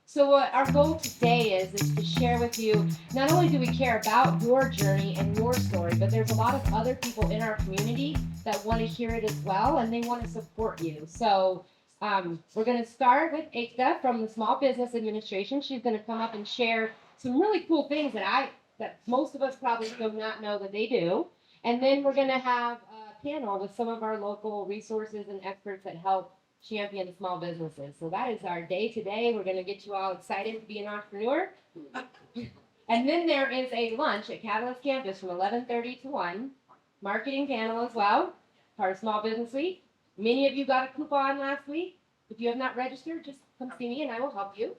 So what our goal today is to share with you, not only do we care about your journey and your story, but there's a lot of other people in our community that want to hear it as well and they want to support you. So we're going to start with Ekta from the Small Business Administration. She's going to come up and share some really cool things that most of us probably do not know that they do. And then we're going to have a panel with some of our local resources and experts that help champion small businesses. So that is our day today. We're going to get you all excited to be an entrepreneur. And then there is a lunch at Catalyst Campus from 11:30 to 1. Marketing panel as well, part of Small Business Week. Many of you got a coupon last week. If you have not registered, just come see me and I will help you.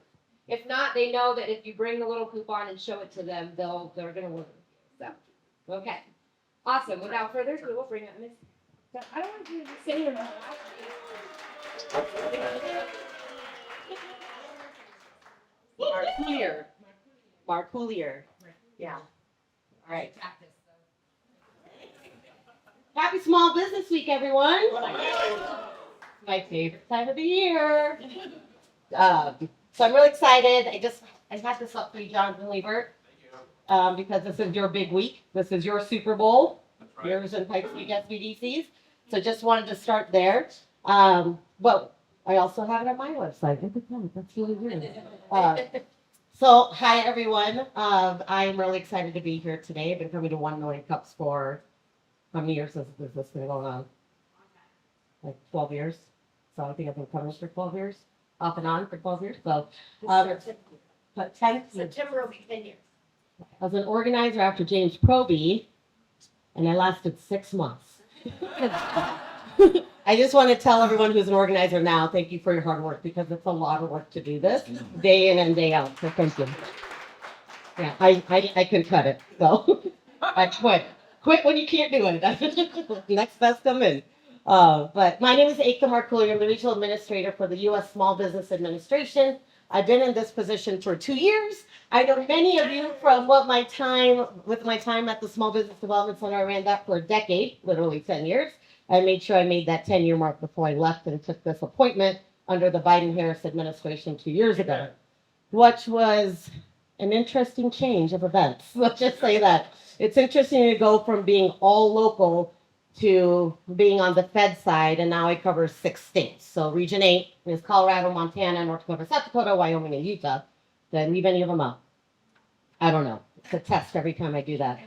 If not, they know that if you bring the little coupon and show it to them, they're going to work with you. So, okay. Awesome. Without further ado, we'll bring up Miss. I don't want to do the same. Marcoulier. Marcoulier. Yeah. All right. Happy Small Business Week, everyone. My favorite time of the year. So I'm really excited. I had this up for you, Jonathan Liebert, because this is your big week. This is your Super Bowl. Yours and Pikes Peak SBDCs. So just wanted to start there. But I also have it on my website. That's really weird. So hi everyone. I'm really excited to be here today. I've been coming to 1 million cups for how many years has this been going on? Like 12 years. So I think I've been coming for 12 years, off and on for 12 years. So, but 10 September will be 10 years. I was an organizer after James Proby, and I lasted 6 months. I just want to tell everyone who's an organizer now, thank you for your hard work, because it's a lot of work to do this day in and day out. So thank you. Yeah, I couldn't cut it, so I quit. Quit when you can't do it. Next best come in. But my name is Ekta Marcoulier. I'm the regional administrator for the U.S. Small Business Administration. I've been in this position for 2 years. I know many of you from my time at the Small Business Development Center. I ran that for a decade, literally 10 years. I made sure I made that 10-year mark before I left and took this appointment under the Biden-Harris administration 2 years ago, which was an interesting change of events. Let's just say that. It's interesting to go from being all local to being on the Fed side, and now I cover 6 states. So Region 8 is Colorado, Montana, North Dakota, South Dakota, Wyoming, and Utah. Did I leave any of them out? I don't know. It's a test every time I do that.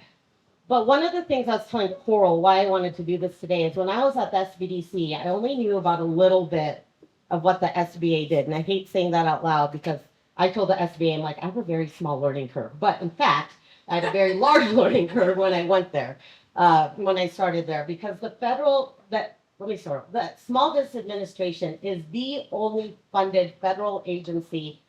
But one of the things I was telling Coral why I wanted to do this today is when I was at the SBDC, I only knew about a little bit of what the SBA did. And I hate saying that out loud because I told the SBA, I'm like, I have a very small learning curve. But in fact, I had a very large learning curve when I went there, when I started there, because the Small Business Administration is the only funded federal agency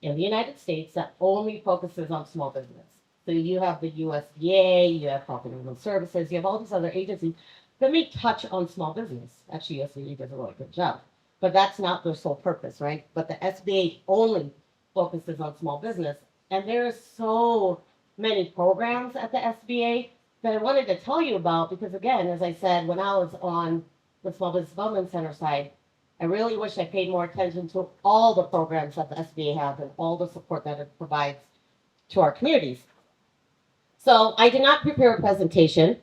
in the United States that only focuses on small business. So you have the USDA, you have Health and Human Services, you have all these other agencies that may touch on small business. Actually, USDA does a really good job, but that's not their sole purpose, right? But the SBA only focuses on small business, and there's so many programs at the SBA that I wanted to tell you about because, again, as I said, when I was on the Small Business Development Center side, I really wish I paid more attention to all the programs that the SBA has and all the support that it provides to our communities. So I did not prepare a presentation,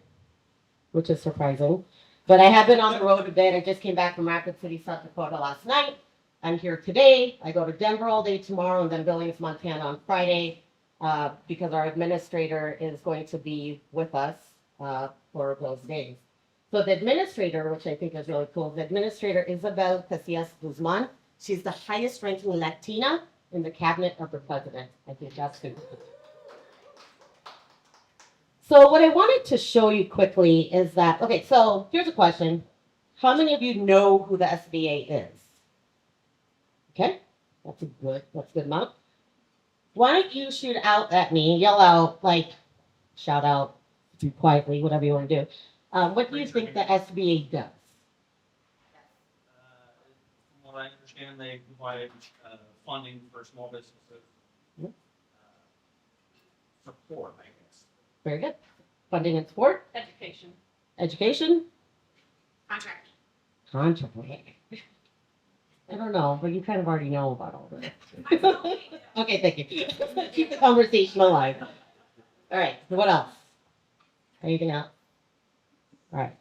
which is surprising, but I have been on the road a bit. I just came back from Rapid City, South Dakota last night. I'm here today. I go to Denver all day tomorrow and then Billings, Montana on Friday because our administrator is going to be with us for those days. So the administrator, which I think is really cool, the administrator Isabel Casillas Guzman. She's the highest ranking Latina in the cabinet of the president. I think that's good. So what I wanted to show you quickly is that, okay, so here's a question. How many of you know who the SBA is? Okay, that's a good amount. Why don't you shoot out at me, yell out, like, shout out, do quietly, whatever you want to do. What do you think the SBA does? From what I understand, they provide funding for small businesses. Mhm. Support, I guess. Very good. Funding and support, Education. education, Contract. contract. I don't know, but you kind of already know about all this. Okay, thank you. Keep the conversation alive. All right, so what else? Anything else? All right.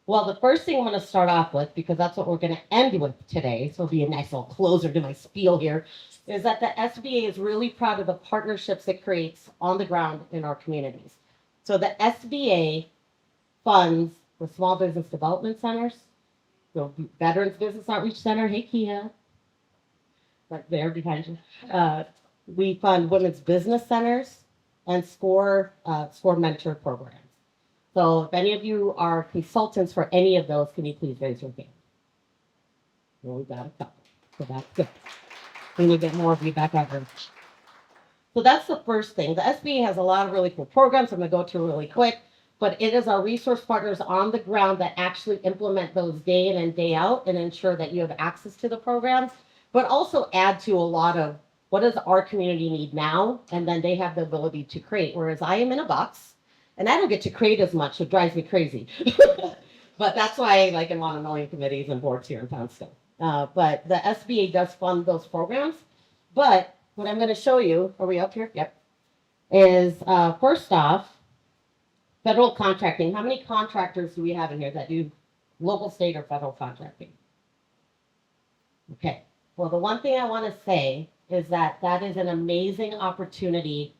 Well, the first thing I want to start off with, because that's what we're going to end with today, so it'll be a nice little closer to my spiel here, is that the SBA is really proud of the partnerships it creates on the ground in our communities. So the SBA funds the Small Business Development Centers, the Veterans Business Outreach Center, hey Kia, right there behind you. We fund women's business centers and SCORE mentor programs. So if any of you are consultants for any of those, can you please raise your hand? Well, we got a couple, so that's good. We will get more of you back out there. So that's the first thing. The SBA has a lot of really cool programs I'm going to go through really quick, but it is our resource partners on the ground that actually implement those day in and day out and ensure that you have access to the programs, but also add to a lot of what does our community need now, and then they have the ability to create, whereas I am in a box. And I don't get to create as much, it drives me crazy. But that's why I like am on a million committees and boards here in town still. But the SBA does fund those programs. But what I'm going to show you, are we up here? Yep. Is first off, federal contracting. How many contractors do we have in here that do local, state, or federal contracting? Okay. Well, the one thing I want to say is that that is an amazing opportunity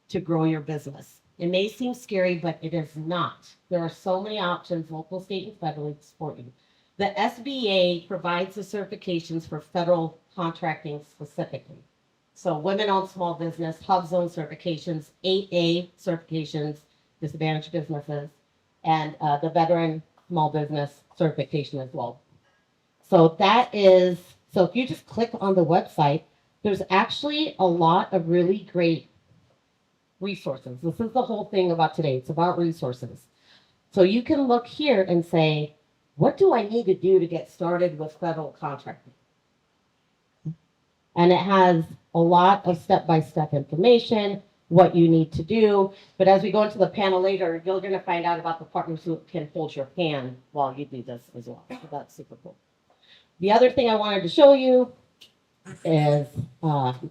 to grow your business. It may seem scary, but it is not. There are so many options, local, state, and federally, to support you. The SBA provides the certifications for federal contracting specifically. So women-owned small business, hub zone certifications, 8A certifications, disadvantaged businesses, and the veteran small business certification as well. So so if you just click on the website, there's actually a lot of really great resources. This is the whole thing about today. It's about resources. So you can look here and say, what do I need to do to get started with federal contracting? And it has a lot of step-by-step information, what you need to do. But as we go into the panel later, you're going to find out about the partners who can hold your hand while you do this as well. So that's super cool. The other thing I wanted to show you is,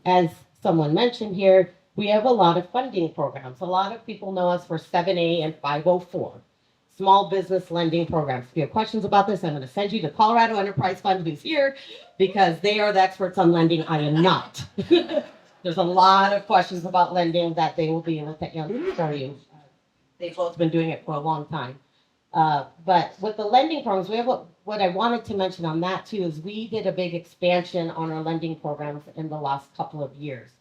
as someone mentioned here, we have a lot of funding programs. A lot of people know us for 7A and 504, small business lending programs. If you have questions about this, I'm going to send you to Colorado Enterprise Fund, who's here, because they are the experts on lending. I am not. There's a lot of questions about lending that they will be able to answer you. They've both been doing it for a long time. But with the lending programs, we have what I wanted to mention on that too is we did a big expansion on our lending programs in the last couple of years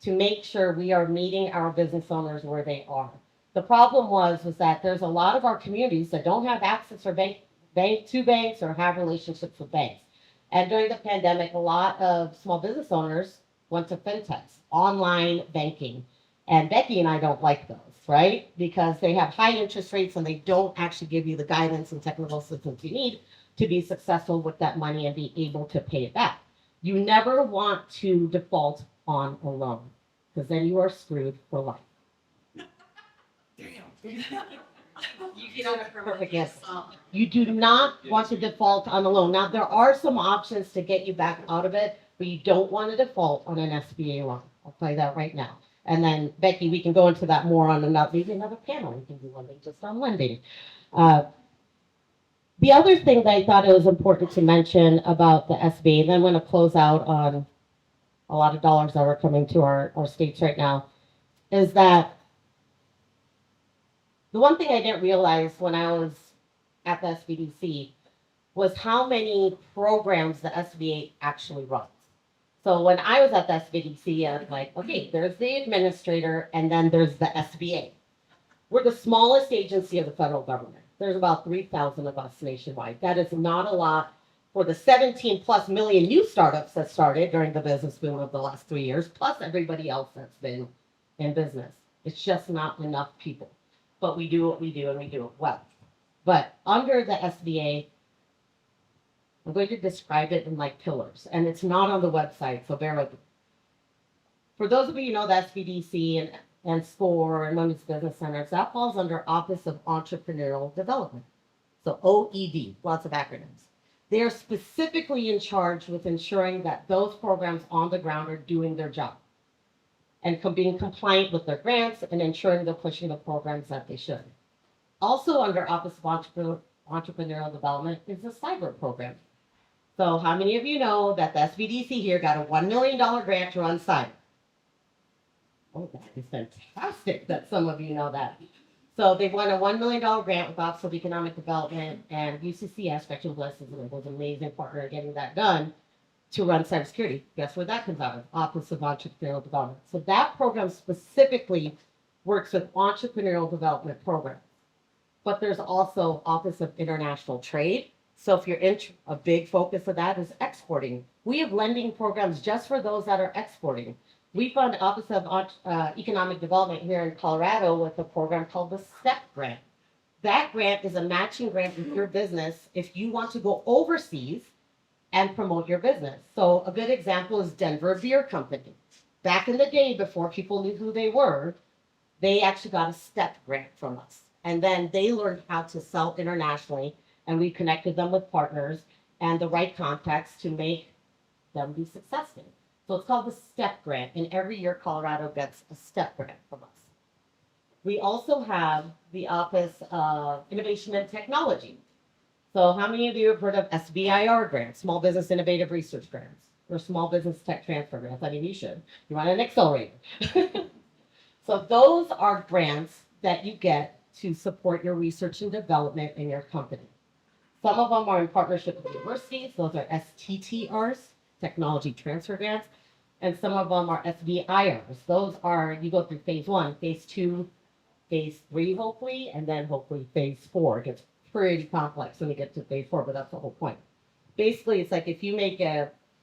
to make sure we are meeting our business owners where they are. The problem was that there's a lot of our communities that don't have access or bank to banks or have relationships with banks. And during the pandemic, a lot of small business owners went to fintechs, online banking. And Becky and I don't like those, right? Because they have high interest rates and they don't actually give you the guidance and technical assistance you need to be successful with that money and be able to pay it back. You never want to default on a loan, because then you are screwed for life. Perfect answer. You do not want to default on a loan. Now, there are some options to get you back out of it, but you don't want to default on an SBA loan. I'll tell you that right now. And then, Becky, we can go into that more on maybe another panel. We can do one just on lending. The other thing that I thought it was important to mention about the SBA, and then I'm going to close out on a lot of dollars that are coming to our states right now, is that the one thing I didn't realize when I was at the SBDC was how many programs the SBA actually runs. So when I was at the SBDC, I was like, okay, there's the administrator and then there's the SBA. We're the smallest agency of the federal government. There's about 3,000 of us nationwide. That is not a lot for the 17 plus million new startups that started during the business boom of the last 3 years, plus everybody else that's been in business. It's just not enough people. But we do what we do and we do it well. But under the SBA, I'm going to describe it in like pillars, and it's not on the website, so bear with me. For those of you who know the SBDC and SCORE and Women's Business Centers, that falls under Office of Entrepreneurial Development. So OED, lots of acronyms. They're specifically in charge with ensuring that those programs on the ground are doing their job and being compliant with their grants and ensuring they're pushing the programs that they should. Also under Office of Entrepreneurial Development is the cyber program. So how many of you know that the SBDC here got a $1 million grant to run cyber? Oh, that is fantastic that some of you know that. So they won a $1 million grant with Office of Economic Development, and UCCS, Spectrum Bliss, was an amazing partner in getting that done to run cybersecurity. Guess where that comes out of? Office of Entrepreneurial Development. So that program specifically works with entrepreneurial development programs. But there's also Office of International Trade. So if you're a big focus of that is exporting. We have lending programs just for those that are exporting. We fund Office of Economic Development here in Colorado with a program called the STEP grant. That grant is a matching grant with your business if you want to go overseas and promote your business. So a good example is Denver Beer Company. Back in the day, before people knew who they were, they actually got a STEP grant from us. And then they learned how to sell internationally, and we connected them with partners and the right contacts to make them be successful. So it's called the STEP grant, and every year Colorado gets a STEP grant from us. We also have the Office of Innovation and Technology. So how many of you have heard of SBIR grants, Small Business Innovative Research Grants, or Small Business Tech Transfer grants? I mean, you should. You want an accelerator. So those are grants that you get to support your research and development in your company. Some of them are in partnership with universities. Those are STTRs, Technology Transfer Grants, and some of them are SBIRs. Those are, you go through phase 1, phase 2, phase 3, hopefully, and then hopefully phase 4. It gets pretty complex when you get to phase 4, but that's the whole point. Basically, it's like if you make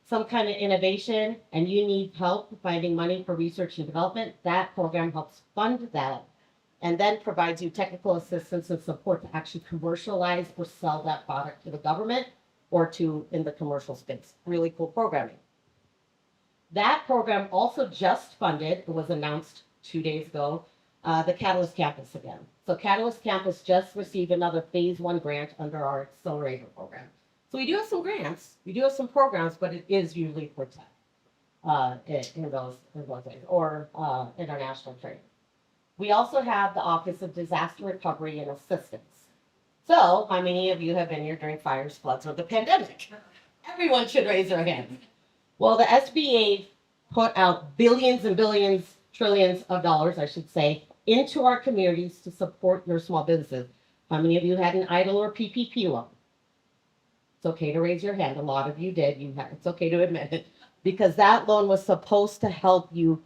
some kind of innovation and you need help finding money for research and development, that program helps fund that and then provides you technical assistance and support to actually commercialize or sell that product to the government or to in the commercial space. Really cool programming. That program also just funded, it was announced 2 days ago, the Catalyst Campus again. So Catalyst Campus just received another phase 1 grant under our accelerator program. So we do have some grants, we do have some programs, but it is usually for tech in those ways, or international trade. We also have the Office of Disaster Recovery and Assistance. So, how many of you have been here during fires, floods, or the pandemic? Everyone should raise their hands. Well, the SBA put out billions and billions, trillions of dollars, I should say, into our communities to support your small businesses. How many of you had an EIDL or PPP loan? It's okay to raise your hand. A lot of you did. It's okay to admit it. Because that loan was supposed to help you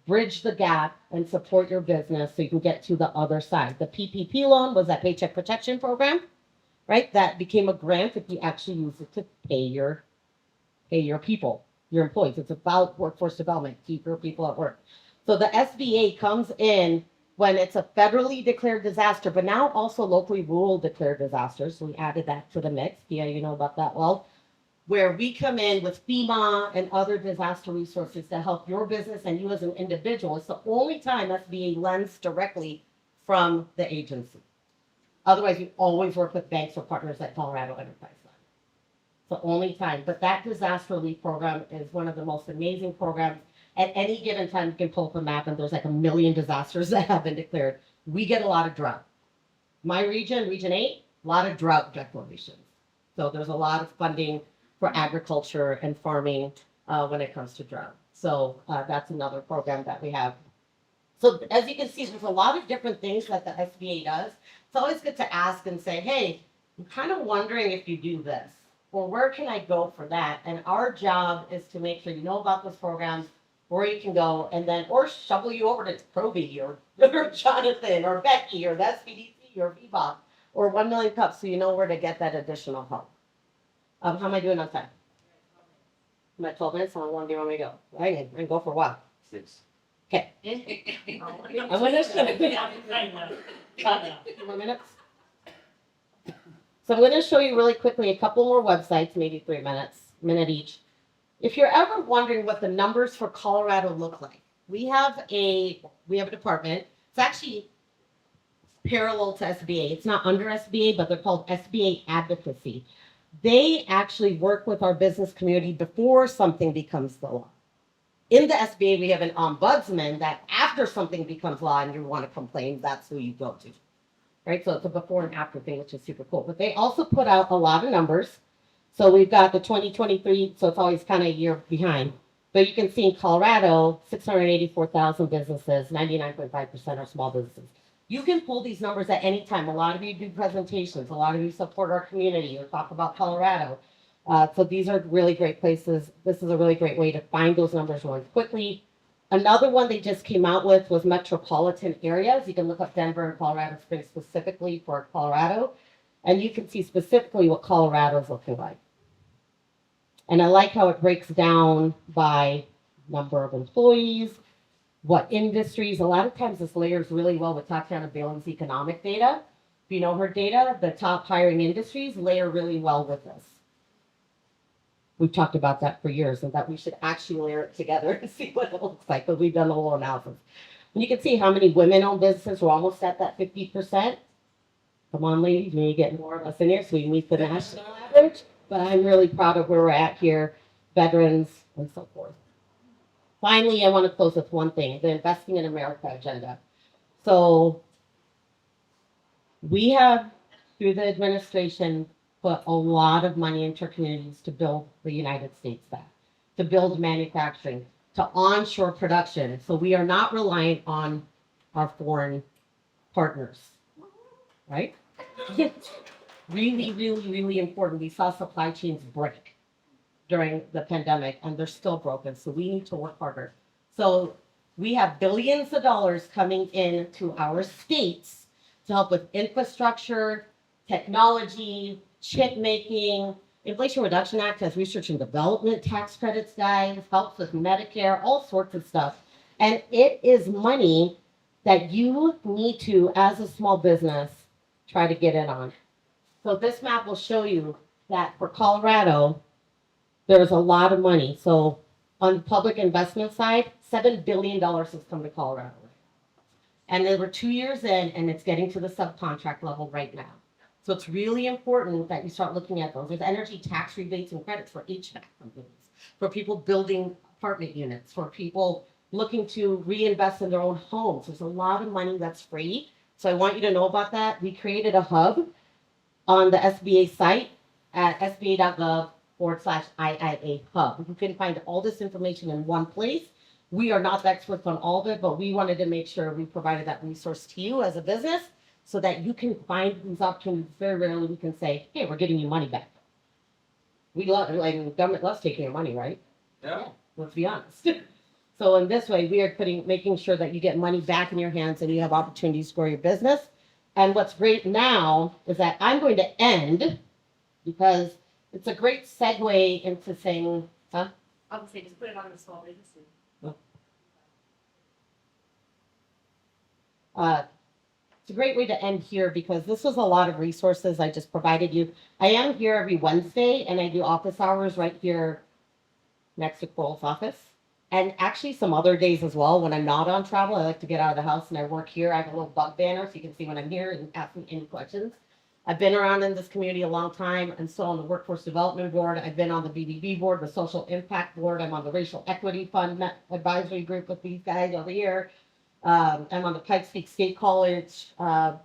bridge the gap and support your business so you can get to the other side. The PPP loan was that Paycheck Protection Program, right? That became a grant if you actually use it to pay your people, your employees. It's about workforce development, keep your people at work. So the SBA comes in when it's a federally declared disaster, but now also locally rural declared disasters. So we added that to the mix. Yeah, you know about that well. Where we come in with FEMA and other disaster resources to help your business and you as an individual. It's the only time SBA lends directly from the agency. Otherwise, you always work with banks or partners like Colorado Enterprise Fund. It's the only time. But that disaster relief program is one of the most amazing programs. At any given time, you can pull up a map and there's like 1 million disasters that have been declared. We get a lot of drought. My region, Region 8, a lot of drought declarations. So there's a lot of funding for agriculture and farming when it comes to drought. So that's another program that we have. So as you can see, there's a lot of different things that the SBA does. It's always good to ask and say, hey, I'm kind of wondering if you do this, or where can I go for that? And our job is to make sure you know about those programs, where you can go, and then, or shovel you over to Proby or Jonathan or Becky or the SBDC or VBOC or 1 Million Cups so you know where to get that additional help. How am I doing on time? I'm at 12 minutes. How long do you want me to go? I can go for a while. 6. Okay. I'm gonna show you. 2 more minutes. So I'm going to show you really quickly a couple more websites, maybe 3 minutes, minute each. If you're ever wondering what the numbers for Colorado look like, we have a department. It's actually parallel to SBA. It's not under SBA, but they're called SBA Advocacy. They actually work with our business community before something becomes the law. In the SBA, we have an ombudsman that after something becomes law and you want to complain, that's who you go to. Right? So it's a before and after thing, which is super cool. But they also put out a lot of numbers. So we've got the 2023, so it's always kind of a year behind. But you can see in Colorado, 684,000 businesses, 99.5% are small businesses. You can pull these numbers at any time. A lot of you do presentations. A lot of you support our community or talk about Colorado. So these are really great places. This is a really great way to find those numbers really quickly. Another one they just came out with was metropolitan areas. You can look up Denver and Colorado Springs specifically for Colorado, and you can see specifically what Colorado is looking like. And I like how it breaks down by number of employees, what industries. A lot of times this layers really well with Tatiana Balin's economic data. If you know her data, the top hiring industries layer really well with this. We've talked about that for years and that we should actually layer it together and see what it looks like, but we've done a little analysis. And you can see how many women-owned businesses. We're almost at that 50%. Come on, ladies, we need to get more of us in here so we meet the national average. But I'm really proud of where we're at here, veterans, and so forth. Finally, I want to close with one thing, the Investing in America agenda. So we have, through the administration, put a lot of money into our communities to build the United States back, to build manufacturing, to onshore production. So we are not reliant on our foreign partners, right? Really, really, really important. We saw supply chains break during the pandemic and they're still broken. So we need to work harder. So we have billions of dollars coming into our states to help with infrastructure, technology, chip making. Inflation Reduction Act has research and development tax credits, guys, helps with Medicare, all sorts of stuff. And it is money that you need to, as a small business, try to get in on. So this map will show you that for Colorado, there's a lot of money. So on the public investment side, $7 billion has come to Colorado. And they were 2 years in, and it's getting to the subcontract level right now. So it's really important that you start looking at those. There's energy tax rebates and credits for HVAC companies, for people building apartment units, for people looking to reinvest in their own homes. There's a lot of money that's free. So I want you to know about that. We created a hub on the SBA site at sba.gov/IIA hub. You can find all this information in one place. We are not the experts on all of it, but we wanted to make sure we provided that resource to you as a business so that you can find these opportunities. Very rarely we can say, hey, we're getting you money back. We love, like, the government loves taking your money, right? Yeah. Let's be honest. So in this way, we are making sure that you get money back in your hands and you have opportunities to grow your business. And what's great now is that I'm going to end because it's a great segue into saying, I would say just put it on the small business. it's a great way to end here because this was a lot of resources I just provided you. I am here every Wednesday and I do office hours right here next to Coral's office. And actually some other days as well when I'm not on travel. I like to get out of the house and I work here. I have a little bug banner so you can see when I'm here and ask me any questions. I've been around in this community a long time. I'm still on the Workforce Development Board. I've been on the BDB board, the Social Impact Board. I'm on the Racial Equity Fund Advisory Group with these guys over here. I'm on the Pikes Peak State College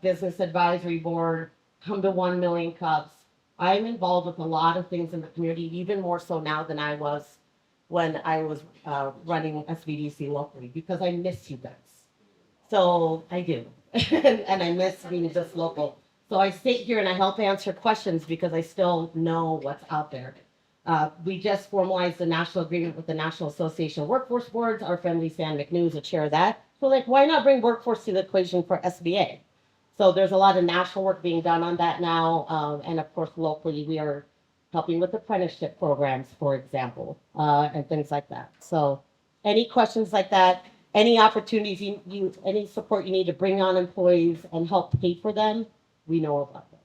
Business Advisory Board. Come to 1 Million Cups. I'm involved with a lot of things in the community, even more so now than I was when I was running SVDC locally, because I miss you guys. So I do, and I miss being just local. So I sit here and I help answer questions because I still know what's out there. We just formalized the national agreement with the National Association of Workforce Boards. Our friend Lisa Ann McNew is the chair of that. So like, why not bring workforce to the equation for SBA? So there's a lot of national work being done on that now. And of course, locally, we are helping with apprenticeship programs, for example, and things like that. So any questions like that, any opportunities, any support you need to bring on employees and help pay for them, we know about that.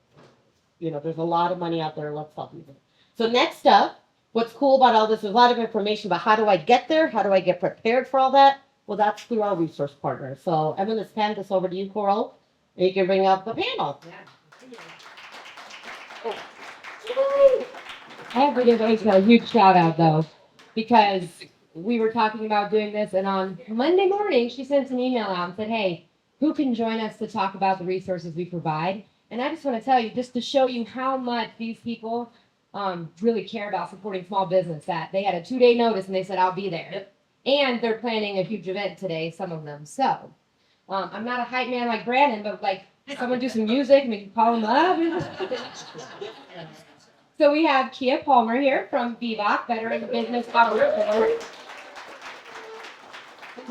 You know, there's a lot of money out there. Let's help you. So next up, what's cool about all this, there's a lot of information about how do I get there? How do I get prepared for all that? Well, that's through our resource partners. So I'm going to hand this over to you, Coral, and you can bring up the panel. Yeah. Oh. I have to give Aisha a huge shout out though, because we were talking about doing this, and on Monday morning, she sent an email out and said, "Hey, who can join us to talk about the resources we provide?" And I just want to tell you, just to show you how much these people really care about supporting small business, that they had a 2-day notice and they said, "I'll be there." And they're planning a huge event today, some of them. So I'm not a hype man like Brandon, but like someone do some music and we can call them up. So we have Kia Palmer here from VBOC, Veteran Business Outreach.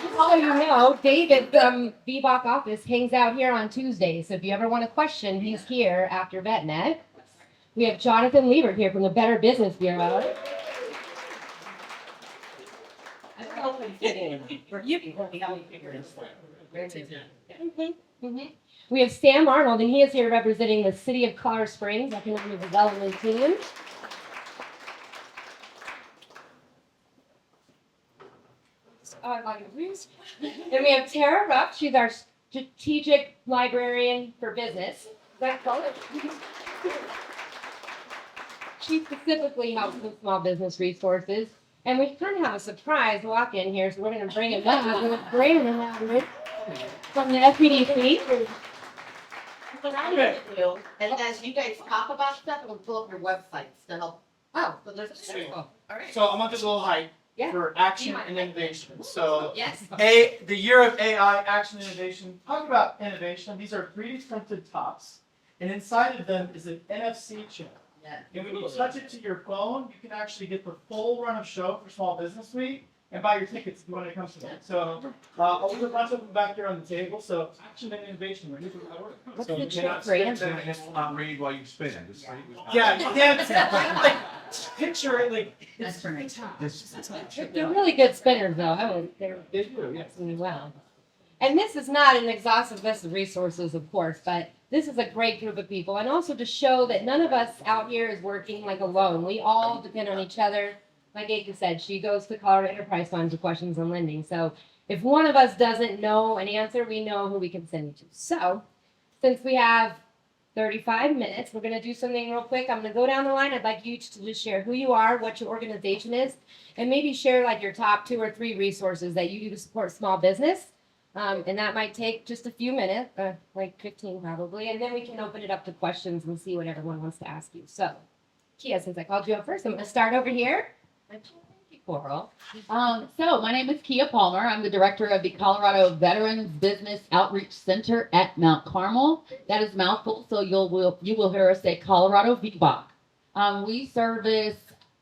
Just so you know, David from VBOC office hangs out here on Tuesdays. So if you ever want a question, he's here after VetNet. We have Jonathan Liebert here from the Better Business Bureau. We have Sam Arnold, and he is here representing the City of Colorado Springs Economic Development Team. Then we have Tara Rupp. She's our strategic librarian for business. That's all. She specifically helps with small business resources. And we kind of have a surprise walk in here, so we're going to bring him up. We're going to Brandon Howard from the FPDC. And as you guys talk about stuff, we'll pull up your websites to help. Oh, so there's. All right. So I'm gonna do a little hype Yeah. for action and innovation. So Yes. the year of AI, action and innovation. Talk about innovation. These are 3D printed tops, and inside of them is an NFC chip. Yeah. And when you touch it to your phone, you can actually get the full run of show for Small Business Week and buy your tickets when it comes to that. So I'll leave a bunch of them back here on the table. So action and innovation. What's So the you chip cannot brand? spend And it will not read while you spin. Just read. Yeah, like, picture it like That's right. They're really good spinners, though. They're they do, yes. really well. And this is not an exhaustive list of resources, of course, but this is a great group of people. And also to show that none of us out here is working like alone. We all depend on each other. Like Aika said, she goes to Colorado Enterprise Fund for questions on lending. So if one of us doesn't know an answer, we know who we can send you to. So since we have 35 minutes, we're going to do something real quick. I'm going to go down the line. I'd like you to just share who you are, what your organization is, and maybe share like your top 2 or 3 resources that you do to support small business. And that might take just a few minutes, like 15 probably, and then we can open it up to questions and see what everyone wants to ask you. So, Kia, since I called you up first, I'm going to start over here. Thank you, Coral. So my name is Kia Palmer. I'm the director of the Colorado Veterans Business Outreach Center at Mount Carmel. That is mouthful, so you will hear us say Colorado VBOC. We service,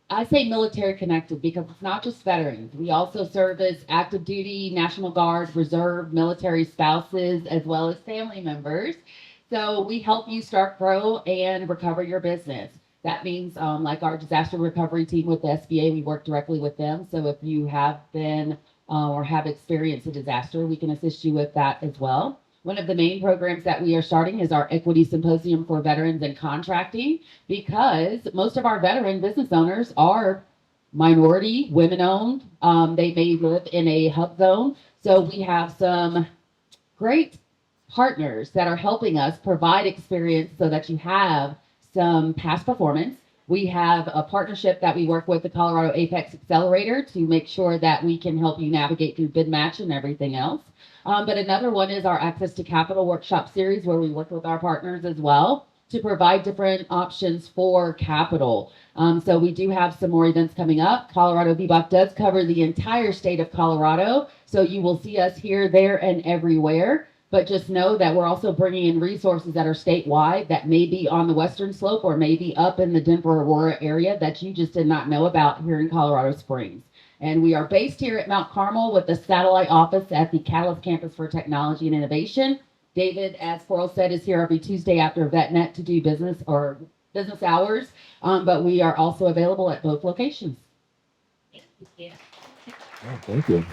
I say military connected because it's not just veterans. We also service active duty, National Guard, reserve, military spouses, as well as family members. So we help you start, grow, and recover your business. That means like our disaster recovery team with the SBA, we work directly with them. So if you have been or have experienced a disaster, we can assist you with that as well. One of the main programs that we are starting is our Equity Symposium for Veterans and Contracting, because most of our veteran business owners are minority, women-owned. They may live in a hub zone. So we have some great partners that are helping us provide experience so that you have some past performance. We have a partnership that we work with the Colorado Apex Accelerator to make sure that we can help you navigate through bid match and everything else. But another one is our Access to Capital Workshop Series, where we work with our partners as well to provide different options for capital. So we do have some more events coming up. Colorado VBOC does cover the entire state of Colorado, so you will see us here, there, and everywhere. But just know that we're also bringing in resources that are statewide that may be on the western slope or maybe up in the Denver Aurora area that you just did not know about here in Colorado Springs. And we are based here at Mount Carmel with the satellite office at the Catalyst Campus for Technology and Innovation. David, as Coral said, is here every Tuesday after VetNet to do business or business hours. But we are also available at both locations. Oh, thank you.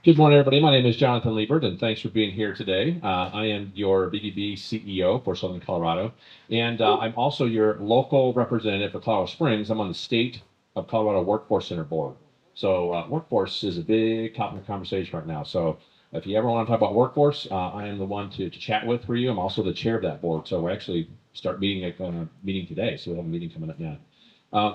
Good morning, everybody. My name is Jonathan Liebert, and thanks for being here today. I am your BBB CEO for Southern Colorado, and I'm also your local representative for Colorado Springs. I'm on the State of Colorado Workforce Center Board. So workforce is a big topic of conversation right now. So if you ever want to talk about workforce, I am the one to chat with for you. I'm also the chair of that board. So we're actually start meeting meeting today. So we have a meeting coming up now.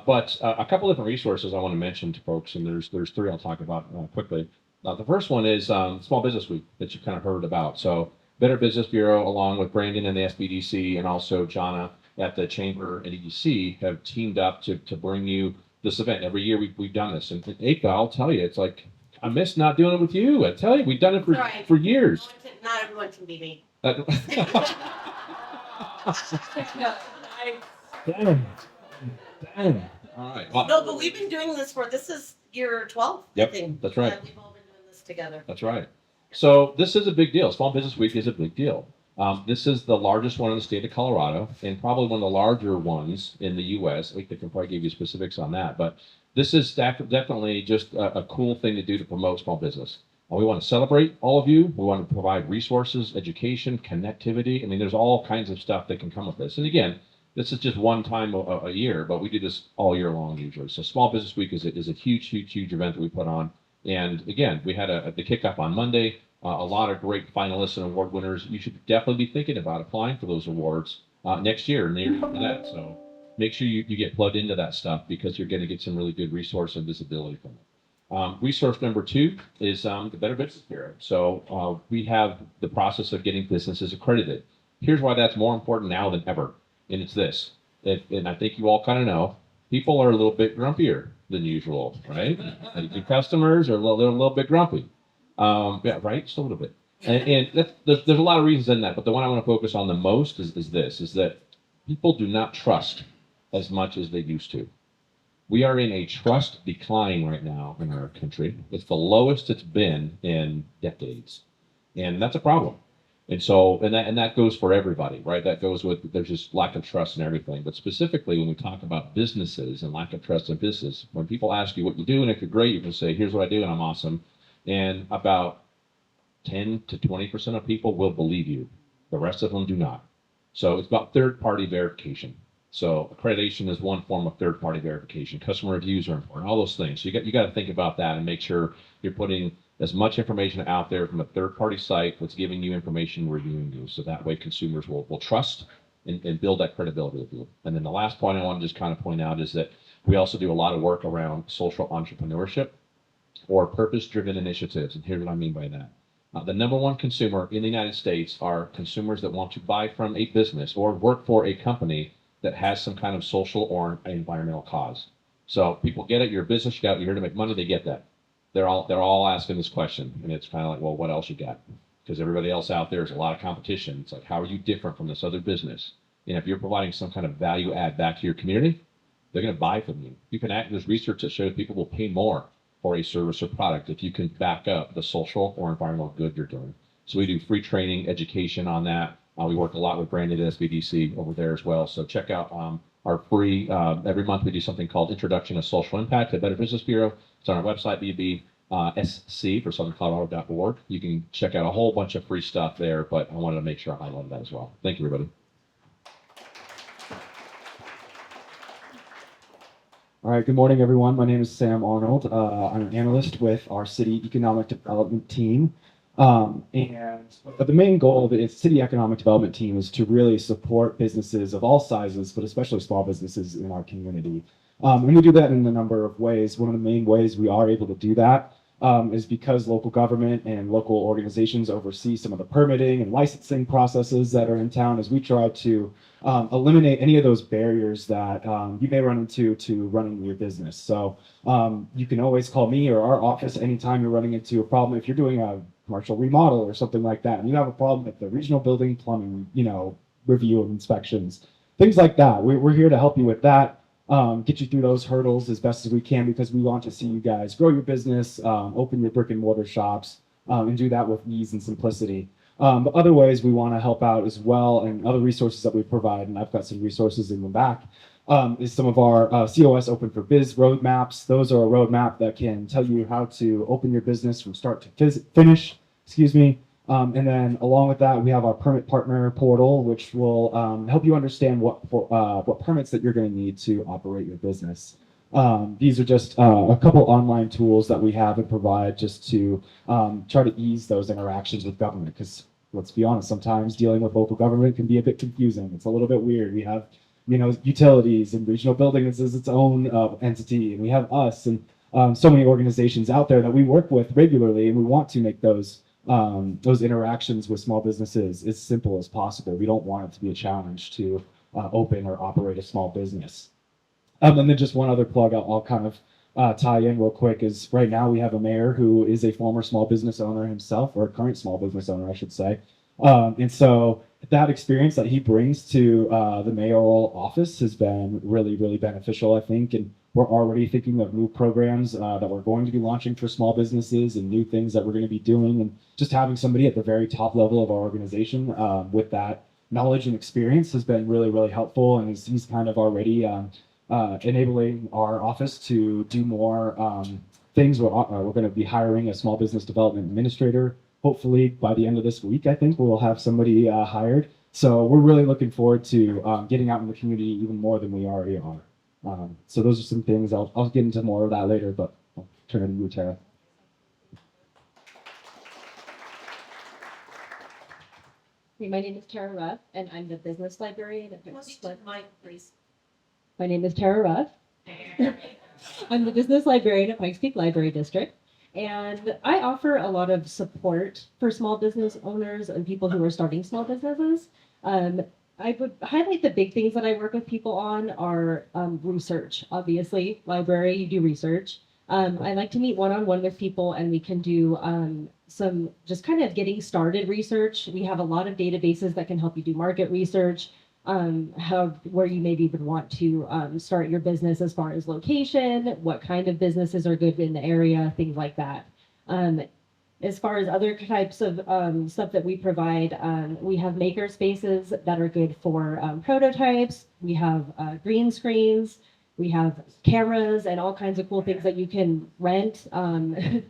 But a couple different resources I want to mention to folks, and there's three I'll talk about quickly. The first one is Small Business Week that you kind of heard about. So Better Business Bureau, along with Brandon and the SBDC, and also Jana at the Chamber and EDC, have teamed up to bring you this event. Every year we've done this. And Aka, I'll tell you, it's like, I miss not doing it with you. I tell you, we've done it Right. for years. Not everyone can be me. Damn. Damn. All right. Well, No, but we've been doing this this is year 12. Yep, I think. that's right. Yeah, we've all been doing this together. That's right. So this is a big deal. Small Business Week is a big deal. This is the largest one in the state of Colorado, and probably one of the larger ones in the U.S. I think they can probably give you specifics on that. But this is definitely just a cool thing to do to promote small business. We want to celebrate all of you. We want to provide resources, education, connectivity. I mean, there's all kinds of stuff that can come with this. And again, this is just one time a year, but we do this all year long usually. So Small Business Week is a huge event that we put on. And again, we had the kickoff on Monday. A lot of great finalists and award winners. You should definitely be thinking about applying for those awards next year, near that. So make sure you get plugged into that stuff because you're going to get some really good resource and visibility from it. Resource number 2 is the Better Business Bureau. So we have the process of getting businesses accredited. Here's why that's more important now than ever. And it's this, and I think you all kind of know, people are a little bit grumpier than usual, right? Your customers are a little bit grumpy. Yeah, right, just a little bit. And there's a lot of reasons in that, but the one I want to focus on the most is that people do not trust as much as they used to. We are in a trust decline right now in our country. It's the lowest it's been in decades, and that's a problem. And so, and that goes for everybody, right? That goes with, there's just lack of trust in everything. But specifically, when we talk about businesses and lack of trust in business, when people ask you what you do, and if you're great, you can say, here's what I do, and I'm awesome. And about 10 to 20% of people will believe you. The rest of them do not. So it's about third-party verification. So accreditation is one form of third-party verification. Customer reviews are important, all those things. So you got to think about that and make sure you're putting as much information out there from a third-party site that's giving you information, reviewing you. So that way consumers will trust and build that credibility with you. And then the last point I want to just kind of point out is that we also do a lot of work around social entrepreneurship or purpose-driven initiatives. And here's what I mean by that. The number one consumer in the United States are consumers that want to buy from a business or work for a company that has some kind of social or environmental cause. So people get it. You're a business. You're here to make money. They get that. They're all asking this question, and it's kind of like, well, what else you got? Because everybody else out there is a lot of competition. It's like, how are you different from this other business? And if you're providing some kind of value add back to your community, they're going to buy from you. You can there's research that shows people will pay more for a service or product if you can back up the social or environmental good you're doing. So we do free training, education on that. We work a lot with Brandon at SBDC over there as well. So check out our free, every month we do something called Introduction to Social Impact at Better Business Bureau. It's on our website, BBSC for southerncolorado.org. You can check out a whole bunch of free stuff there, but I wanted to make sure I highlighted that as well. Thank you, everybody. All right, good morning, everyone. My name is Sam Arnold. I'm an analyst with our city economic development team. And the main goal of the city economic development team is to really support businesses of all sizes, but especially small businesses in our community. And we do that in a number of ways. One of the main ways we are able to do that is because local government and local organizations oversee some of the permitting and licensing processes that are in town, as we try to eliminate any of those barriers that you may run into to running your business. So you can always call me or our office anytime you're running into a problem. If you're doing a commercial remodel or something like that, and you have a problem with the regional building plumbing, review and inspections, things like that. We're here to help you with that, get you through those hurdles as best as we can, because we want to see you guys grow your business, open your brick and mortar shops, and do that with ease and simplicity. But other ways we want to help out as well, and other resources that we provide, and I've got some resources in the back, is some of our COS Open for Biz roadmaps. Those are a roadmap that can tell you how to open your business from start to finish, and then along with that, we have our permit partner portal, which will help you understand what permits that you're going to need to operate your business. These are just a couple online tools that we have and provide just to try to ease those interactions with government, because let's be honest, sometimes dealing with local government can be a bit confusing. It's a little bit weird. We have, utilities, and regional buildings is its own entity, and we have us and so many organizations out there that we work with regularly, and we want to make those interactions with small businesses as simple as possible. We don't want it to be a challenge to open or operate a small business. And then just one other plug I'll kind of tie in real quick is right now we have a mayor who is a former small business owner himself, or a current small business owner, I should say. And so that experience that he brings to the mayoral office has been really, really beneficial, I think. And we're already thinking of new programs that we're going to be launching for small businesses and new things that we're going to be doing. And just having somebody at the very top level of our organization with that knowledge and experience has been really, really helpful. And he's kind of already enabling our office to do more things. We're going to be hiring a small business development administrator. Hopefully by the end of this week, I think we'll have somebody hired. So we're really looking forward to getting out in the community even more than we already are. So those are some things. I'll get into more of that later, but I'll turn it to you, Tara. Hey, my name is Tara Ruff, and I'm the business librarian at My name is Tara Ruff. I'm the business librarian at Pikes Peak Library District, and I offer a lot of support for small business owners and people who are starting small businesses. I would highlight the big things that I work with people on are research. Obviously, library, you do research. I like to meet one-on-one with people, and we can do some just kind of getting started research. We have a lot of databases that can help you do market research, where you maybe would want to start your business as far as location, what kind of businesses are good in the area, things like that. As far as other types of stuff that we provide, we have maker spaces that are good for prototypes. We have green screens. We have cameras and all kinds of cool things that you can rent. I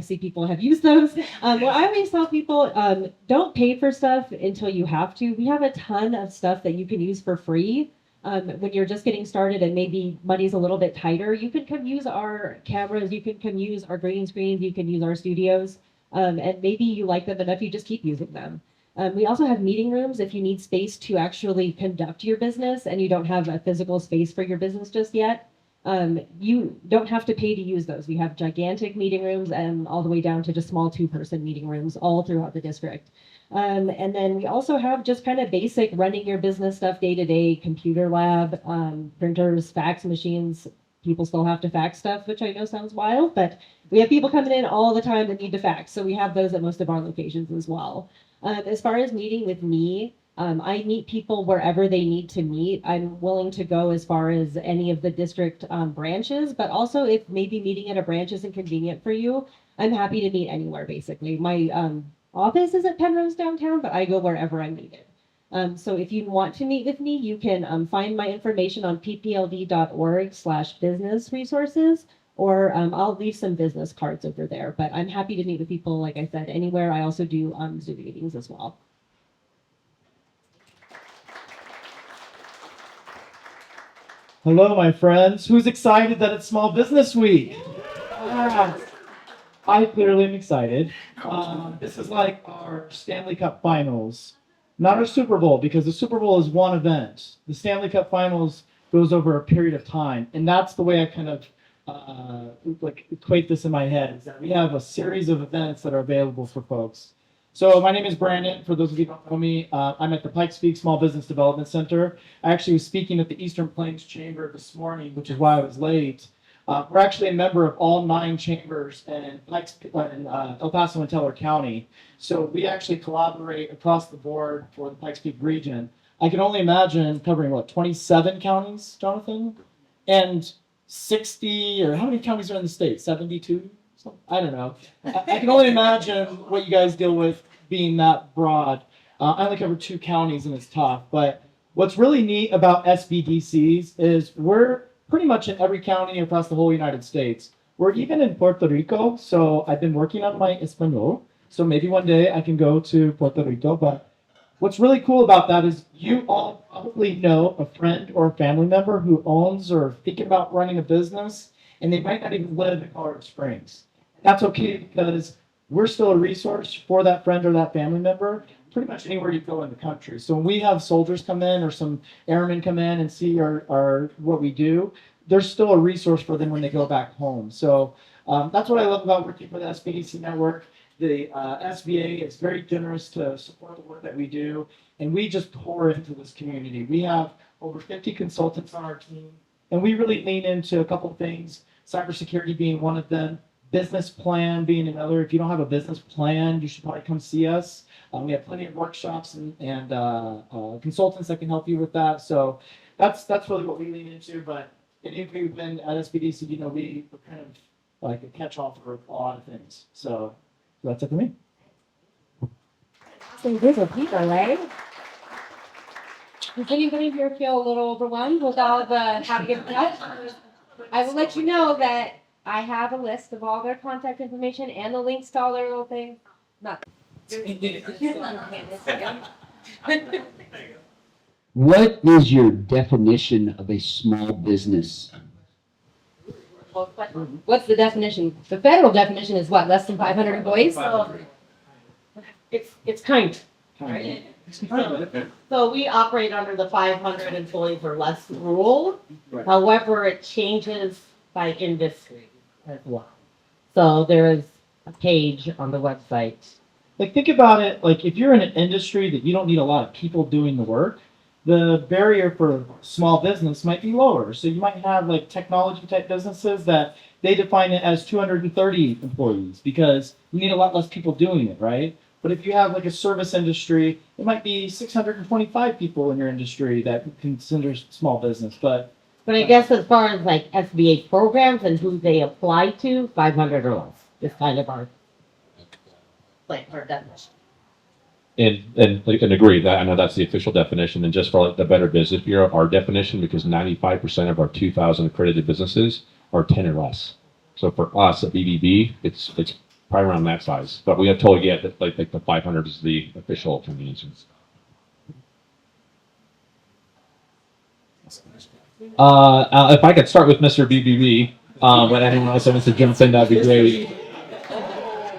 see people have used those. Well, I always tell people, don't pay for stuff until you have to. We have a ton of stuff that you can use for free. When you're just getting started and maybe money's a little bit tighter, you can come use our cameras, you can come use our green screens, you can use our studios, and maybe you like them enough, you just keep using them. We also have meeting rooms if you need space to actually conduct your business and you don't have a physical space for your business just yet. You don't have to pay to use those. We have gigantic meeting rooms and all the way down to just small 2-person meeting rooms all throughout the district. And then we also have just kind of basic running your business stuff day to day, computer lab, printers, fax machines. People still have to fax stuff, which I know sounds wild, but we have people coming in all the time that need to fax. So we have those at most of our locations as well. As far as meeting with me, I meet people wherever they need to meet. I'm willing to go as far as any of the district branches, but also if maybe meeting at a branch isn't convenient for you, I'm happy to meet anywhere, basically. My office is at Penrose downtown, but I go wherever I'm needed. So if you want to meet with me, you can find my information on ppld.org/business resources, or I'll leave some business cards over there. But I'm happy to meet with people, like I said, anywhere. I also do Zoom meetings as well. Hello, my friends. Who's excited that it's Small Business Week? Yes. I clearly am excited. This is like our Stanley Cup Finals, not our Super Bowl, because the Super Bowl is one event. The Stanley Cup Finals goes over a period of time, and that's the way I kind of equate this in my head, is that we have a series of events that are available for folks. So my name is Brandon. For those of you who don't know me, I'm at the Pikes Peak Small Business Development Center. I actually was speaking at the Eastern Plains Chamber this morning, which is why I was late. We're actually a member of all 9 chambers in El Paso and Teller County. So we actually collaborate across the board for the Pikes Peak region. I can only imagine covering, 27 counties, Jonathan? And 60, or how many counties are in the state? 72? I don't know. I can only imagine what you guys deal with being that broad. I only cover 2 counties and it's tough. But what's really neat about SBDCs is we're pretty much in every county across the whole United States. We're even in Puerto Rico. So I've been working on my Espanol. So maybe one day I can go to Puerto Rico. But what's really cool about that is you all probably know a friend or a family member who owns or thinking about running a business, and they might not even live in Colorado Springs. That's okay, because we're still a resource for that friend or that family member pretty much anywhere you go in the country. So when we have soldiers come in or some airmen come in and see our what we do, there's still a resource for them when they go back home. So that's what I love about working for the SBDC network. The SBA is very generous to support the work that we do, and we just pour into this community. We have over 50 consultants on our team, and we really lean into a couple things, cybersecurity being one of them, business plan being another. If you don't have a business plan, you should probably come see us. We have plenty of workshops and consultants that can help you with that. So that's really what we lean into. But if you've been at SBDC, you know, we're kind of like a catch-all for a lot of things. So that's it for me. So there's a people, right? Does anybody here feel a little overwhelmed with all the how to get in touch? I will let you know that I have a list of all their contact information and the links to all their little things. Not. What is your definition of a small business? What's the definition? The federal definition is what? Less than 500 employees? It's kind, right? So we operate under the 500 employees or less rule. Right. However, it changes by industry as well. So there is a page on the website. Like, think about it, like, if you're in an industry that you don't need a lot of people doing the work, the barrier for small business might be lower. So you might have, like, technology type businesses that they define it as 230 employees because you need a lot less people doing it, right? But if you have, like, a service industry, it might be 625 people in your industry that consider small business. But I guess as far as like SBA programs and who they apply to, 500 or less is kind of our definition. And agree that I know that's the official definition. And just for like the Better Business Bureau, our definition, because 95% of our 2,000 accredited businesses are 10 or less. So for us at BBB, it's probably around that size. But we have totally get that like the 500 is the official definition. If I could start with Mr. BBB, but anyone else wants to jump in, that'd be great.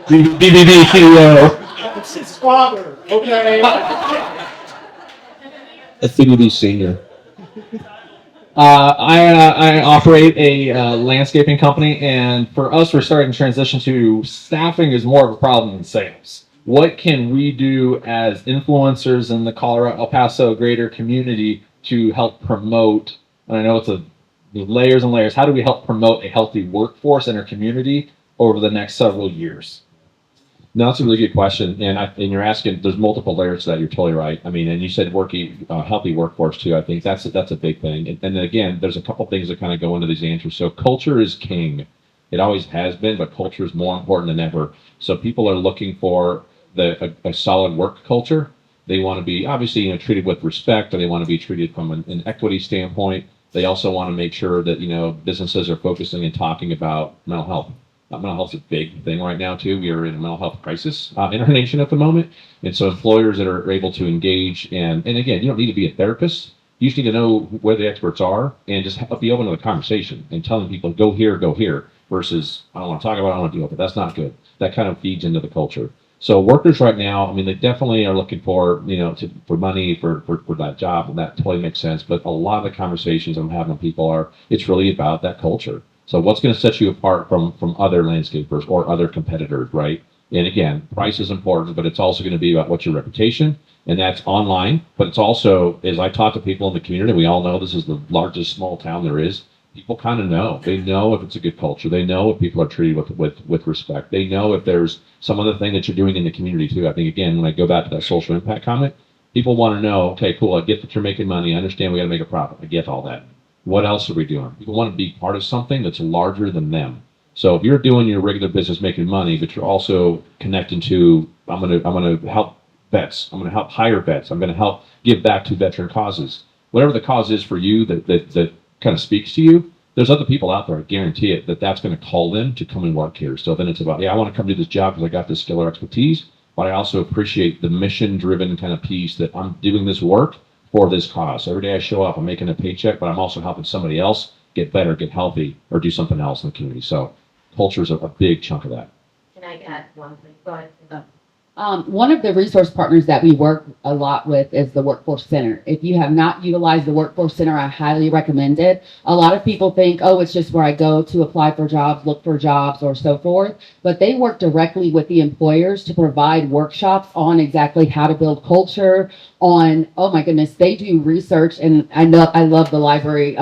BBB CEO. it's his father, okay? A BBB senior. I operate a landscaping company, and for us, we're starting to transition to staffing is more of a problem than sales. What can we do as influencers in the Colorado El Paso greater community to help promote? And I know it's layers and layers. How do we help promote a healthy workforce in our community over the next several years? No, that's a really good question, and you're asking. There's multiple layers to that. You're totally right. I mean, and you said healthy workforce too. I think that's a big thing. And then again, there's a couple things that kind of go into these answers. So culture is king. It always has been, but culture is more important than ever. So people are looking for a solid work culture. They want to be obviously treated with respect, and they want to be treated from an equity standpoint. They also want to make sure that businesses are focusing and talking about mental health. Mental health is a big thing right now too. We are in a mental health crisis in our nation at the moment, and so employers that are able to engage and again, you don't need to be a therapist. You just need to know where the experts are and just be open to the conversation and telling people go here, versus I don't want to talk about it, I don't want to deal with it. That's not good. That kind of feeds into the culture. So workers right now, I mean, they definitely are looking for for money for that job, and that totally makes sense. But a lot of the conversations I'm having with people it's really about that culture. So what's going to set you apart from other landscapers or other competitors, right? And again, price is important, but it's also going to be about what's your reputation, and that's online. But it's also, as I talk to people in the community, we all know this is the largest small town there is. People kind of know. They know if it's a good culture. They know if people are treated with respect. They know if there's some other thing that you're doing in the community too. I think again, when I go back to that social impact comment, people want to know, okay, cool, I get that you're making money. I understand we got to make a profit. I get all that. What else are we doing? People want to be part of something that's larger than them. So if you're doing your regular business making money, but you're also connecting to, I'm gonna help vets. I'm gonna help hire vets. I'm gonna help give back to veteran causes. Whatever the cause is for you that kind of speaks to you, there's other people out there, I guarantee it, that's going to call them to come and work here. So then it's about, I want to come do this job because I got this skill or expertise, but I also appreciate the mission-driven kind of piece that I'm doing this work for this cause. Every day I show up, I'm making a paycheck, but I'm also helping somebody else get better, get healthy, or do something else in the community. So culture is a big chunk of that. Can I add one thing? Go ahead. One of the resource partners that we work a lot with is the Workforce Center. If you have not utilized the Workforce Center, I highly recommend it. A lot of people think, oh, it's just where I go to apply for jobs, look for jobs, or so forth. But they work directly with the employers to provide workshops on exactly how to build culture, on, oh my goodness, they do research. And I love the library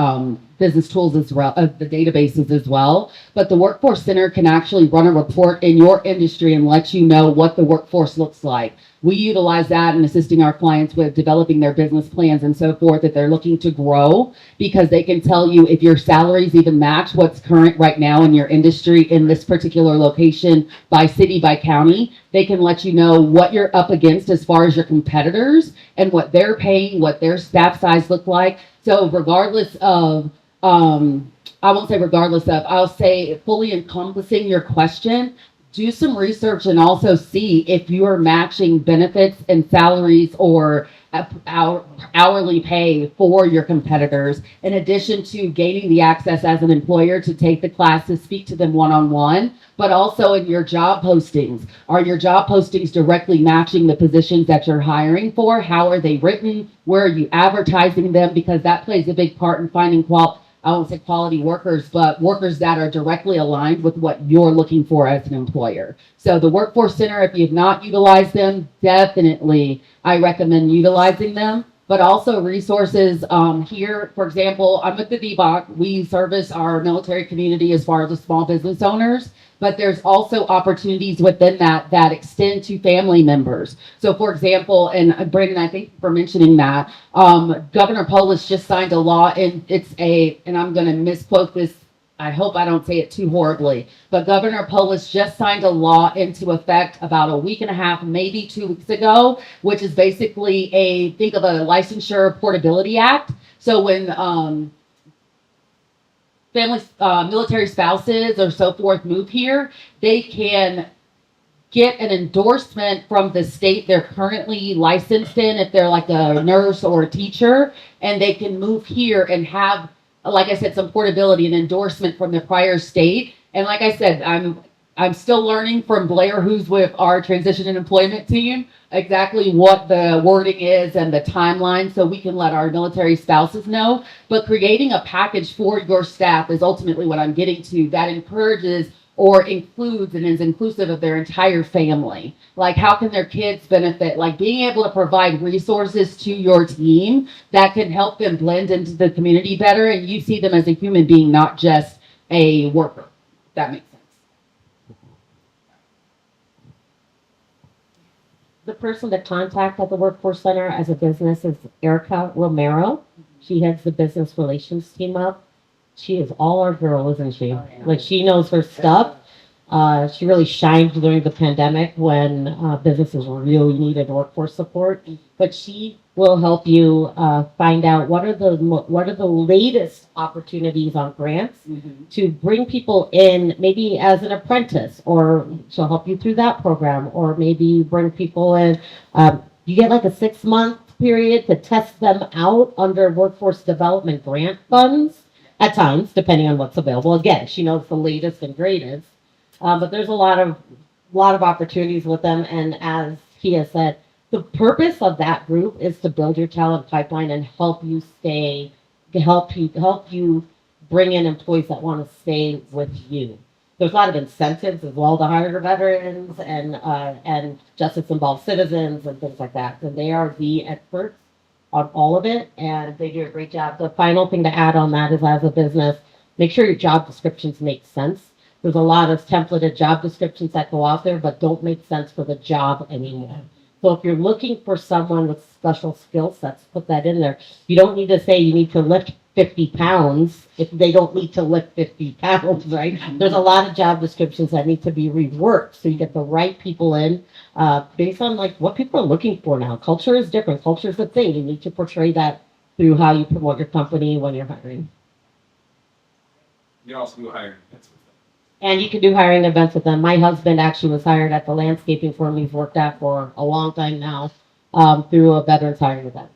business tools as well, the databases as well. But the Workforce Center can actually run a report in your industry and let you know what the workforce looks like. We utilize that in assisting our clients with developing their business plans and so forth if they're looking to grow, because they can tell you if your salaries even match what's current right now in your industry in this particular location by city, by county. They can let you know what you're up against as far as your competitors and what they're paying, what their staff size look like. So regardless of I won't say regardless of, I'll say fully encompassing your question, do some research and also see if you are matching benefits and salaries or hourly pay for your competitors, in addition to gaining the access as an employer to take the classes, speak to them one-on-one, but also in your job postings. Are your job postings directly matching the positions that you're hiring for? How are they written? Where are you advertising them? Because that plays a big part in finding I won't say quality workers, but workers that are directly aligned with what you're looking for as an employer. So the Workforce Center, if you've not utilized them, definitely I recommend utilizing them. But also resources here, for example, I'm with the DBOC. We service our military community as far as the small business owners. But there's also opportunities within that extend to family members. So for example, and Brandon, I think for mentioning that, Governor Polis just signed a law, and and I'm going to misquote this, I hope I don't say it too horribly, but Governor Polis just signed a law into effect about a week and a half, maybe 2 weeks ago, which is basically think of a licensure portability act. So when family, military spouses or so forth move here, they can get an endorsement from the state they're currently licensed in, if they're like a nurse or a teacher, and they can move here and have, like I said, some portability, an endorsement from the prior state. And like I said, I'm still learning from Blair, who's with our transition and employment team, exactly what the wording is and the timeline, so we can let our military spouses know. But creating a package for your staff is ultimately what I'm getting to, that encourages or includes and is inclusive of their entire family. Like, how can their kids benefit? Like, being able to provide resources to your team that can help them blend into the community better, and you see them as a human being, not just a worker. If that makes sense. The person to contact at the Workforce Center as a business is Erica Romero. She heads the business relations team up. She is all our girl, isn't she? Like, she knows her stuff. She really shined during the pandemic when businesses really needed workforce support. But she will help you find out what are the latest opportunities on grants to bring people in, maybe as an apprentice, or she'll help you through that program, or maybe bring people in. You get like a 6-month period to test them out under workforce development grant funds at times, depending on what's available. Again, she knows the latest and greatest. But there's a lot of opportunities with them, and as Kia said, the purpose of that group is to build your talent pipeline and help you bring in employees that want to stay with you. There's a lot of incentives as well to hire veterans and justice-involved citizens and things like that. And they are the experts on all of it, and they do a great job. The final thing to add on that is, as a business, make sure your job descriptions make sense. There's a lot of templated job descriptions that go out there, but don't make sense for the job anymore. So if you're looking for someone with special skill sets, put that in there. You don't need to say you need to lift 50 pounds if they don't need to lift 50 pounds, right? There's a lot of job descriptions that need to be reworked so you get the right people in based on like what people are looking for now. Culture is different. Culture is a thing. You need to portray that through how you promote your company when you're hiring. You can also do hiring events with them. And you can do hiring events with them. My husband actually was hired at the landscaping firm he's worked at for a long time now through a veterans hiring event.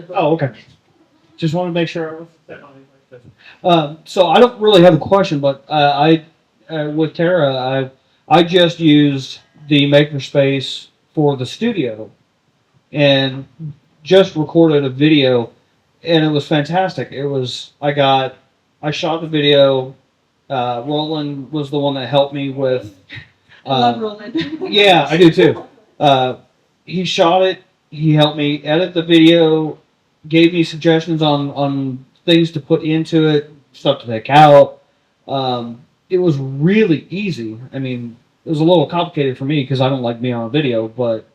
Oh, okay. Just wanted to make sure I wasn't stepping on anybody's So I don't really have a question, but with Tara, I just used the Makerspace for the studio and just recorded a video, and it was fantastic. I shot the video. Roland was the one that helped me with. I love Roland. Yeah, I do too. He shot it. He helped me edit the video, gave me suggestions on things to put into it, stuff to take out. It was really easy. I mean, it was a little complicated for me because I don't like being on video, but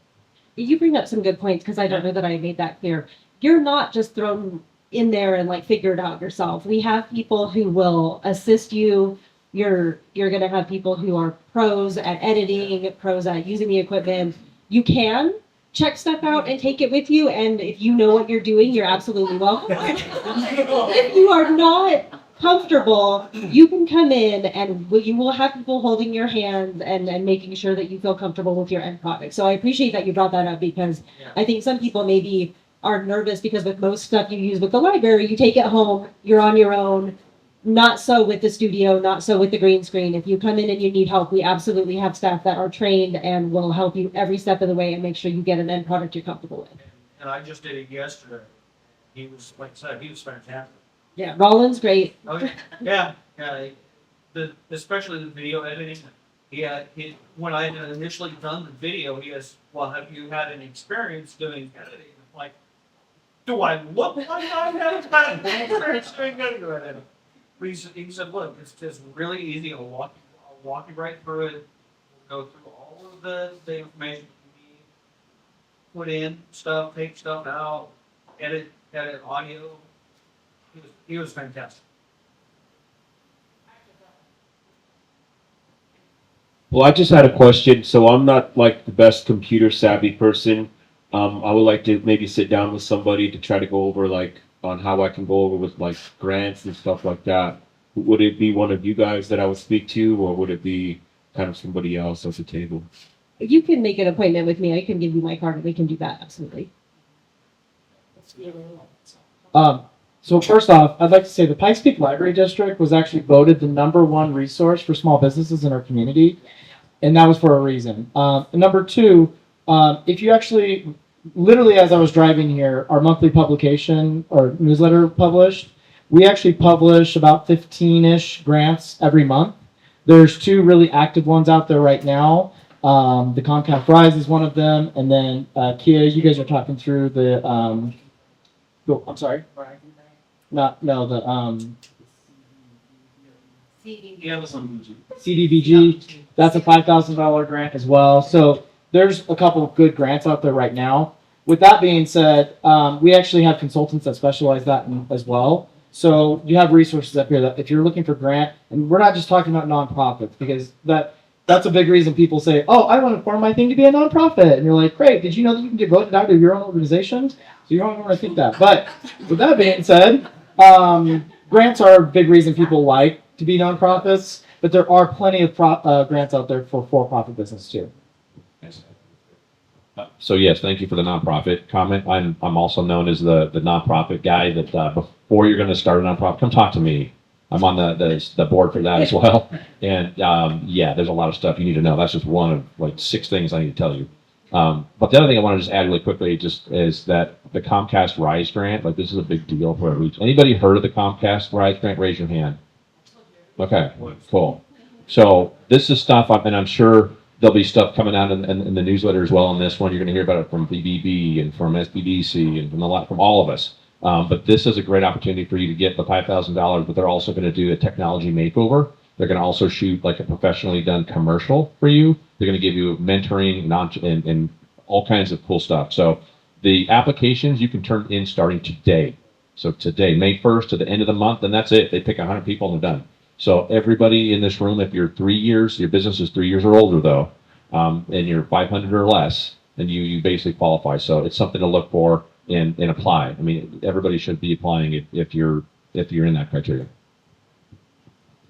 You bring up some good points because I don't know that I made that clear. You're not just thrown in there and like figure it out yourself. We have people who will assist you. You're gonna have people who are pros at editing, pros at using the equipment. You can check stuff out and take it with you, and if you know what you're doing, you're absolutely welcome. If you are not comfortable, you can come in and you will have people holding your hands and making sure that you feel comfortable with your end product. So I appreciate that you brought that up because I think some people maybe are nervous because with most stuff you use with the library, you take it home, you're on your own. Not so with the studio, not so with the green screen. If you come in and you need help, we absolutely have staff that are trained and will help you every step of the way and make sure you get an end product you're comfortable with. And I just did it yesterday. He was, like I said, he was fantastic. Yeah, Roland's great. Oh, yeah. Especially the video editing. When I had initially done the video, he goes, well, have you had any experience doing editing? I'm like, do I look like I've had experience doing editing? He said, look, it's just really easy. I'll walk you right through it. We'll go through all of the information you need. Put in stuff, take stuff out, edit audio. He was fantastic. Well, I just had a question. So I'm not like the best computer savvy person. I would like to maybe sit down with somebody to try to go over like on how I can go over with like grants and stuff like that. Would it be one of you guys that I would speak to, or would it be kind of somebody else at the table? You can make an appointment with me. I can give you my card and we can do that, absolutely. So first off, I'd like to say the Pikes Peak Library District was actually voted the #1 resource for small businesses in our community, and that was for a reason. And number two, if you actually, literally as I was driving here, our monthly publication or newsletter published, we actually publish about 15-ish grants every month. There's 2 really active ones out there right now. The Comcast Rise is one of them, and then Kia, you guys are talking through the, I'm sorry. CDBG. That's a $5,000 grant as well. So there's a couple of good grants out there right now. With that being said, we actually have consultants that specialize that as well. So you have resources up here that if you're looking for grant, and we're not just talking about nonprofits because that's a big reason people say, oh, I want to form my thing to be a nonprofit. And you're like, great, did you know that you can get voted out of your own organization? So you don't want to think that. But with that being said, grants are a big reason people like to be nonprofits, but there are plenty of grants out there for-profit business too. So yes, thank you for the nonprofit comment. I'm also known as the nonprofit guy that before you're going to start a nonprofit, come talk to me. I'm on the board for that as well. And yeah, there's a lot of stuff you need to know. That's just one of like 6 things I need to tell you. But the other thing I want to just add really quickly just is that the Comcast Rise grant, like this is a big deal for anybody heard of the Comcast Rise grant? Raise your hand. Okay, cool. So this is stuff, and I'm sure there'll be stuff coming out in the newsletter as well on this one. You're going to hear about it from BBB and from SBDC and from all of us. But this is a great opportunity for you to get the $5,000, but they're also going to do a technology makeover. They're going to also shoot like a professionally done commercial for you. They're going to give you mentoring and all kinds of cool stuff. So the applications you can turn in starting today. So today, May 1st to the end of the month, and that's it. They pick 100 people and they're done. So everybody in this room, if you're 3 years, your business is 3 years or older though, and you're 500 or less, then you basically qualify. So it's something to look for and apply. I mean, everybody should be applying if you're in that criteria.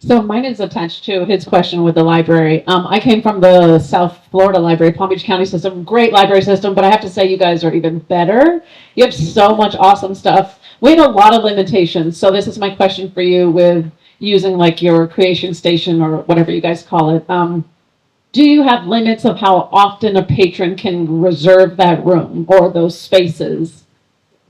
So mine is attached to his question with the library. I came from the South Florida Library, Palm Beach County system, great library system, but I have to say you guys are even better. You have so much awesome stuff we have a lot of limitations. So this is my question for you with using like your creation station or whatever you guys call it. Do you have limits of how often a patron can reserve that room or those spaces?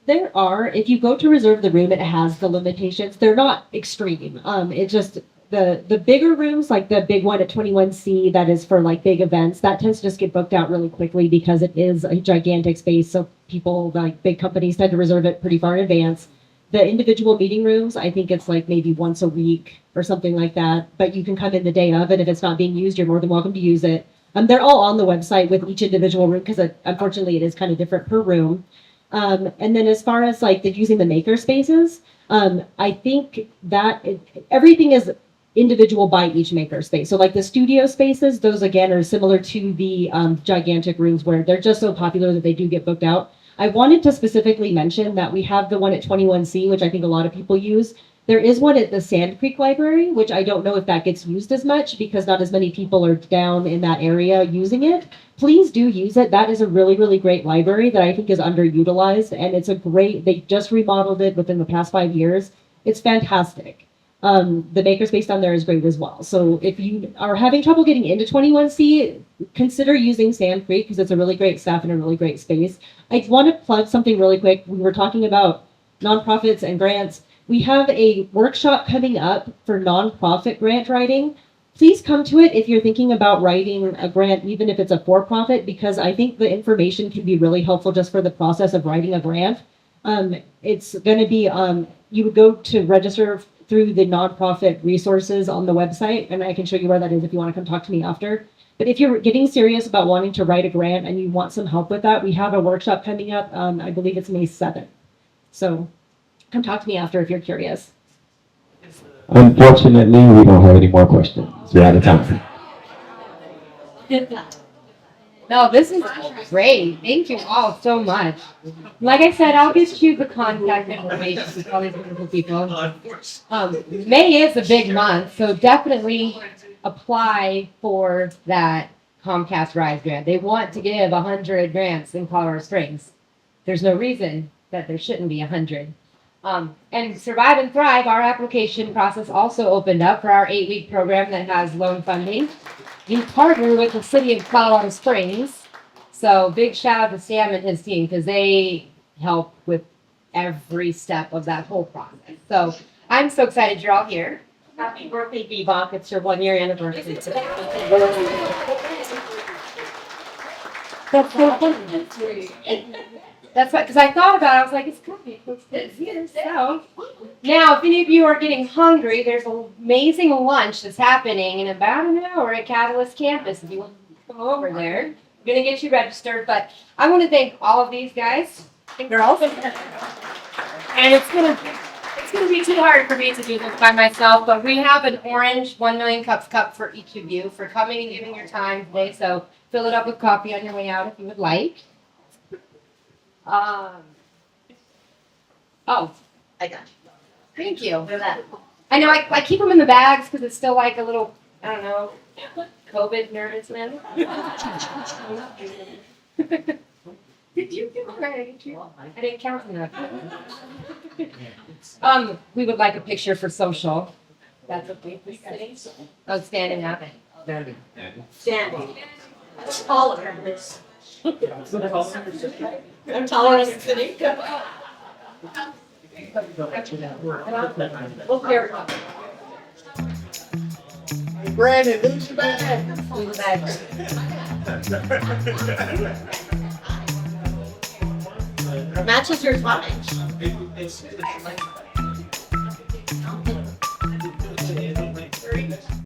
There are. If you go to reserve the room, it has the limitations. They're not extreme. It's just the bigger rooms, like the big one at 21C, that is for like big events. That tends to just get booked out really quickly because it is a gigantic space. So people, like big companies, tend to reserve it pretty far in advance. The individual meeting rooms, I think it's like maybe once a week or something like that. But you can come in the day of, and if it's not being used, you're more than welcome to use it. They're all on the website with each individual room because unfortunately it is kind of different per room. And then as far as like using the maker spaces, I think that everything is individual by each maker space. So like the studio spaces, those again are similar to the gigantic rooms where they're just so popular that they do get booked out. I wanted to specifically mention that we have the one at 21C, which I think a lot of people use. There is one at the Sand Creek Library, which I don't know if that gets used as much because not as many people are down in that area using it. Please do use it. That is a really, really great library that I think is underutilized, and it's they just remodeled it within the past 5 years. It's fantastic. The makerspace down there is great as well. So if you are having trouble getting into 21C, consider using Sand Creek because it's a really great staff and a really great space. I want to plug something really quick. We were talking about nonprofits and grants. We have a workshop coming up for nonprofit grant writing. Please come to it if you're thinking about writing a grant, even if it's a for-profit, because I think the information can be really helpful just for the process of writing a grant. It's going to be, you would go to register through the nonprofit resources on the website, and I can show you where that is if you want to come talk to me after. But if you're getting serious about wanting to write a grant and you want some help with that, we have a workshop coming up. I believe it's May 7th. So come talk to me after if you're curious. Unfortunately, we don't have any more questions. We're out of time. No, this is great. Thank you all so much. Like I said, I'll get you the contact information for all these wonderful people. May is a big month, so definitely apply for that Comcast Rise grant. They want to give 100 grants in Colorado Springs. There's no reason that there shouldn't be 100. And Survive and Thrive, our application process also opened up for our 8-week program that has loan funding. We partner with the city of Colorado Springs. So big shout out to Sam and his team because they help with every step of that whole process. So I'm so excited you're all here. Happy birthday, Bebop. It's your 1-year anniversary. That's so funny. That's what, because I thought about it, I was like, it's coming. It's here. So now, if any of you are getting hungry, there's an amazing lunch that's happening in about an hour at Catalyst Campus. If you want to come over there, I'm gonna get you registered. But I want to thank all of these guys and girls. And it's gonna be too hard for me to do this by myself. But we have an orange 1 Million Cups cup for each of you for coming and giving your time today. So fill it up with coffee on your way out if you would like. Oh, I got you. Thank you for that. I know I keep them in the bags because it's still like a little, I don't know, COVID nervousness. Did you do it? I didn't count enough. We would like a picture for social. That's what we sitting. Oh, standing up. Standing. Standing. Taller. I'm taller than sitting. We'll carry it up. Brandon, lose your bag. Lose the bag. Matches your fine. It's like